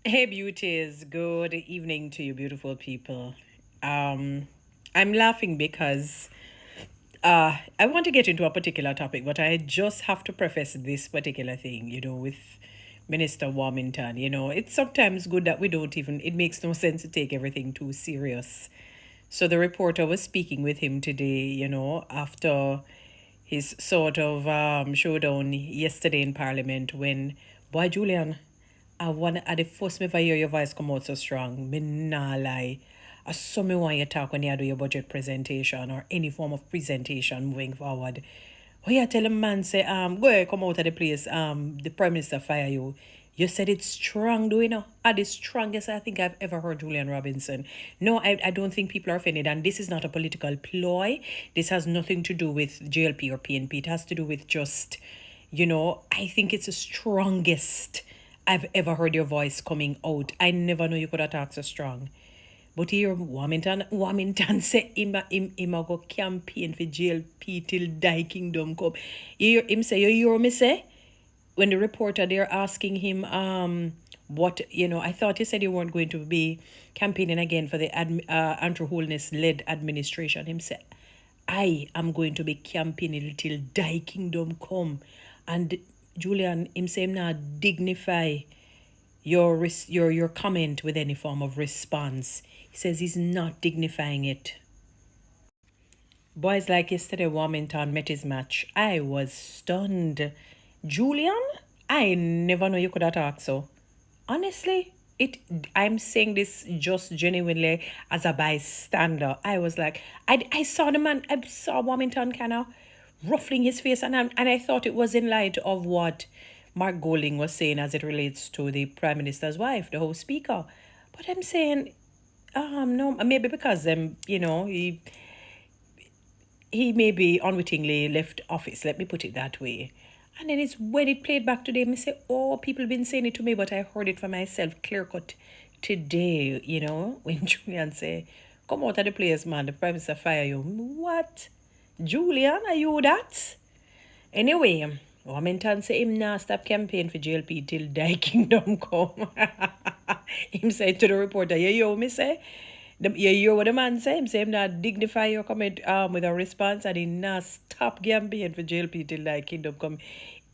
Hey, beauties. Good evening to you, beautiful people. Um, I'm laughing because I want to get into a particular topic, but I just have to preface this particular thing, with Minister Warmington. It's sometimes good that we don't even, it makes no sense to take everything too serious. So the reporter was speaking with him today, after his sort of showdown yesterday in Parliament when, boy, Julian, at the first me ever hear your voice come out so strong. Me nah lie. I saw me want you talk when you do your budget presentation or any form of presentation moving forward. Oh yeah, tell a man say, go ahead, come out of the place, the Prime Minister fire you. You said it's strong, do you know? Are the strongest I think I've ever heard Julian Robinson. No, I don't think people are offended. And this is not a political ploy. This has nothing to do with JLP or PNP. It has to do with just, I think it's the strongest I've ever heard your voice coming out. I never know you could have talked so strong. But here, Warmington say him a go campaign for JLP till die kingdom come. You hear him say, you hear me say? When the reporter they're asking him, what, I thought you said you weren't going to be campaigning again for the Andrew Holness led administration. Him say, I am going to be campaigning till die kingdom come. And Julian, him say him not dignify your comment with any form of response. He says he's not dignifying it. Boys like yesterday, Warmington met his match. I was stunned. Julian, I never know you could have talked so. Honestly, it. I'm saying this just genuinely as a bystander. I was like, I saw the man. I saw Warmington kind of ruffling his face, and I thought it was in light of what Mark Golding was saying as it relates to the Prime Minister's wife, the House Speaker. But I'm saying, no, maybe because he maybe unwittingly left office. Let me put it that way. And then it's when it played back today, me say, oh, people been saying it to me, but I heard it for myself, clear cut today, when Julian say, come out of the place, man, the Prime Minister fire you. What? Julian, are you that? Anyway, Warmington say him now stop campaign for JLP till die kingdom come. Him say to the reporter, you hear me say? You hear what the man say? Him say him not dignify your comment with a response and he not stop campaign for JLP till die kingdom come.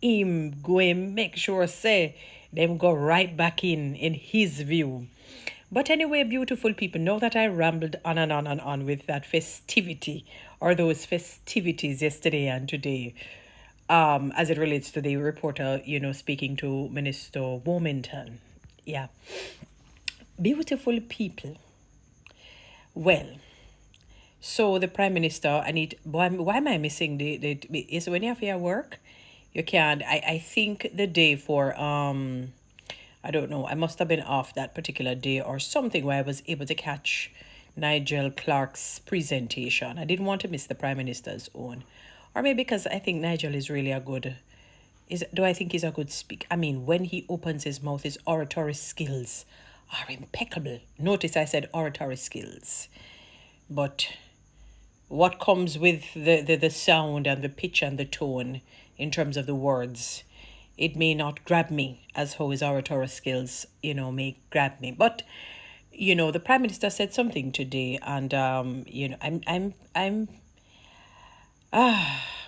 Him go and make sure say them go right back in his view. But anyway, beautiful people, know that I rambled on and on and on with that festivity or those festivities yesterday and today, as it relates to the reporter, speaking to Minister Warmington. Yeah. Beautiful people. Well, so the Prime Minister, I need, why am I missing is when you have your work, you can't, I think the day for, I don't know. I must have been off that particular day or something where I was able to catch Nigel Clark's presentation. I didn't want to miss the Prime Minister's own. Or maybe because I think Nigel is really a good do I think he's a good speaker? I mean, when he opens his mouth, his oratory skills are impeccable. Notice I said oratory skills. But what comes with the sound and the pitch and the tone in terms of the words, it may not grab me as how his oratory skills, may grab me. But, the Prime Minister said something today and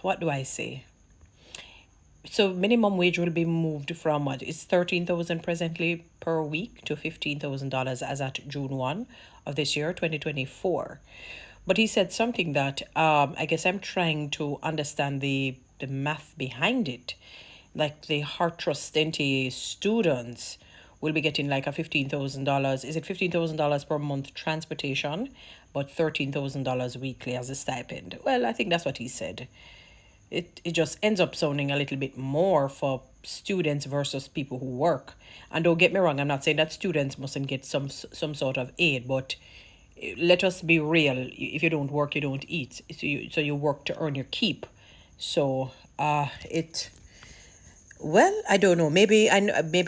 what do I say? So minimum wage will be moved from what? It's 13,000 presently per week to $15,000 as at June 1 of this year, 2024. But he said something that I guess I'm trying to understand the math behind it. Like the Heart Trust NTA students will be getting like a $15,000. Is it $15,000 per month transportation, but $13,000 weekly as a stipend? Well, I think that's what he said. It just ends up sounding a little bit more for students versus people who work. And don't get me wrong, I'm not saying that students mustn't get some sort of aid, but let us be real. If you don't work, you don't eat. So you work to earn your keep. So it well, I don't know. Maybe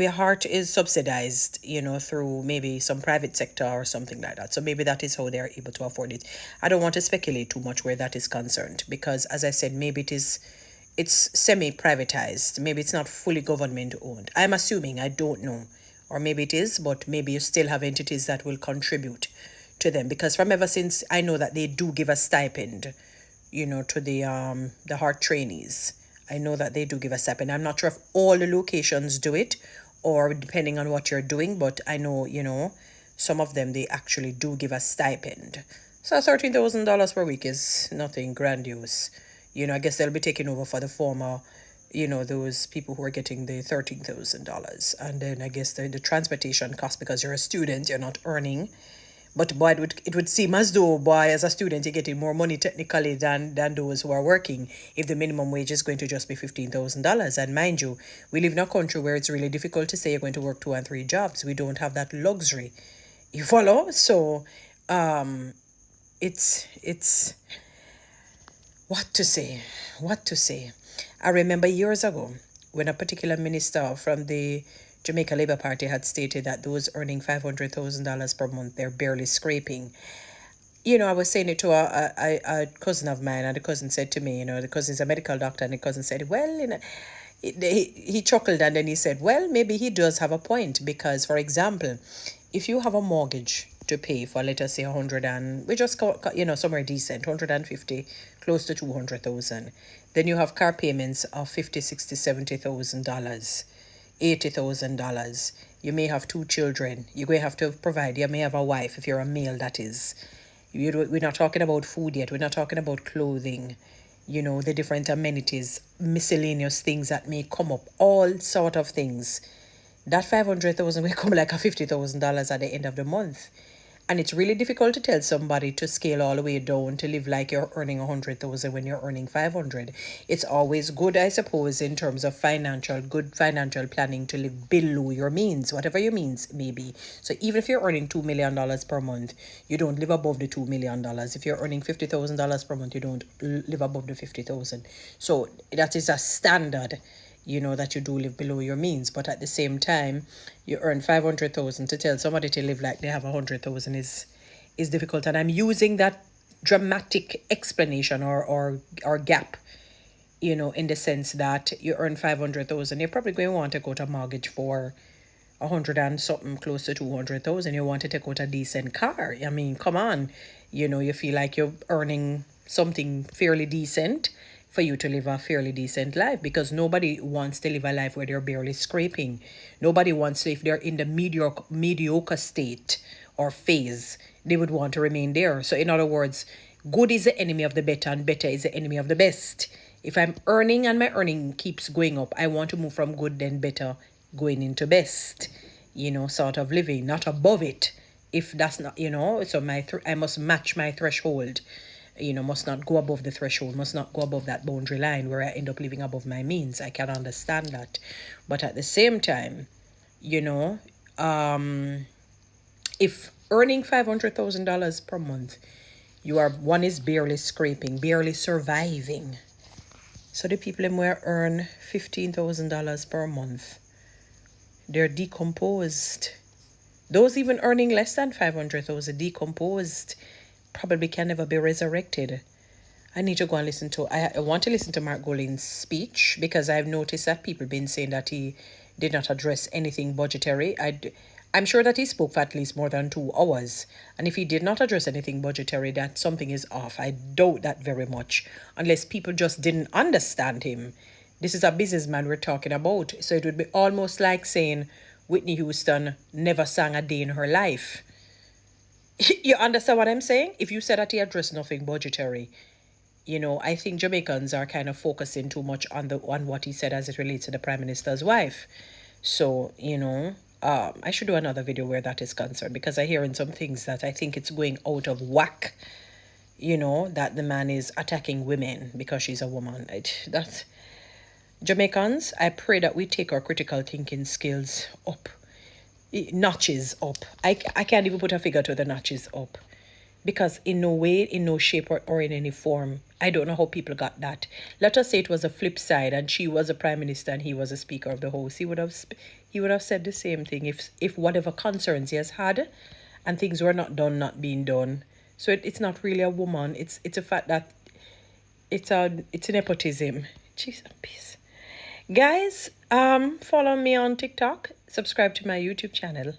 Heart is subsidized, through maybe some private sector or something like that. So maybe that is how they are able to afford it. I don't want to speculate too much where that is concerned because, as I said, maybe it's semi-privatized. Maybe it's not fully government owned. I'm assuming. I don't know, or maybe it is, but maybe you still have entities that will contribute to them. Because from ever since I know that they do give a stipend, to the heart trainees. I know that they do give a stipend. I'm not sure if all the locations do it or depending on what you're doing, but I know, some of them they actually do give a stipend. So $13,000 per week is nothing grandiose. I guess they'll be taking over for the former, those people who are getting the $13,000. And then I guess the transportation cost, because you're a student, you're not earning. But boy, it would seem as though, boy, as a student, you're getting more money technically than those who are working if the minimum wage is going to just be $15,000. And mind you, we live in a country where it's really difficult to say you're going to work 2 and 3 jobs. We don't have that luxury. You follow? So, it's what to say? What to say? I remember years ago when a particular minister from the Jamaica Labour Party had stated that those earning $500,000 per month, they're barely scraping. I was saying it to a cousin of mine, and the cousin said to me, the cousin's a medical doctor, and the cousin said, well, he chuckled and then he said, well, maybe he does have a point because, for example, if you have a mortgage to pay for, let us say, 100 and we just somewhere decent, 150, close to 200,000, then you have car payments of 50, 60, $70,000. $80,000. You may have 2 children. You're going to have to provide. You may have a wife if you're a male, that is. We're not talking about food yet. We're not talking about clothing. The different amenities, miscellaneous things that may come up, all sort of things. That 500,000 will come like a $50,000 at the end of the month. And it's really difficult to tell somebody to scale all the way down to live like you're earning 100,000 when you're earning 500. It's always good, I suppose, in terms of good financial planning to live below your means, whatever your means may be. So even if you're earning $2 million per month, you don't live above the $2 million. If you're earning $50,000 per month, you don't live above the 50,000. So that is a standard, that you do live below your means. But at the same time, you earn 500,000 to tell somebody to live like they have 100,000 is difficult. And I'm using that dramatic explanation or gap, in the sense that you earn 500,000, you're probably going to want to go to mortgage for 100 and something, close to 200,000. You want to take out a decent car. I mean, come on, you feel like you're earning something fairly decent for you to live a fairly decent life, because nobody wants to live a life where they're barely scraping. Nobody wants to, if they're in the mediocre state or phase, they would want to remain there. So in other words, good is the enemy of the better and better is the enemy of the best. If I'm earning and my earning keeps going up, I want to move from good then better going into best, sort of living, not above it. If that's not, so I must match my threshold. Must not go above the threshold, must not go above that boundary line where I end up living above my means. I can understand that. But at the same time, if earning $500,000 per month, one is barely scraping, barely surviving. So the people in where earn $15,000 per month, they're decomposed. Those even earning less than 500,000 decomposed, probably can never be resurrected. I need to go and I want to listen to Mark Golin's speech, because I've noticed that people been saying that he did not address anything budgetary. I'm sure that he spoke for at least more than 2 hours. And if he did not address anything budgetary, that something is off. I doubt that very much, unless people just didn't understand him. This is a businessman we're talking about. So it would be almost like saying Whitney Houston never sang a day in her life. You understand what I'm saying? If you said that he addressed nothing budgetary, I think Jamaicans are kind of focusing too much on what he said as it relates to the Prime Minister's wife. So, I should do another video where that is concerned, because I hear in some things that I think it's going out of whack, that the man is attacking women because she's a woman. That's Jamaicans, I pray that we take our critical thinking skills up. Notches up. I can't even put a figure to the notches up, because in no way, in no shape or in any form, I don't know how people got that. Let us say it was a flip side and she was a prime minister and he was a speaker of the house. He would have said the same thing if whatever concerns he has had and things were not being done. So it's not really a woman. It's a fact that it's nepotism. Jeez and peace. Guys, follow me on TikTok. subscribe to my YouTube channel.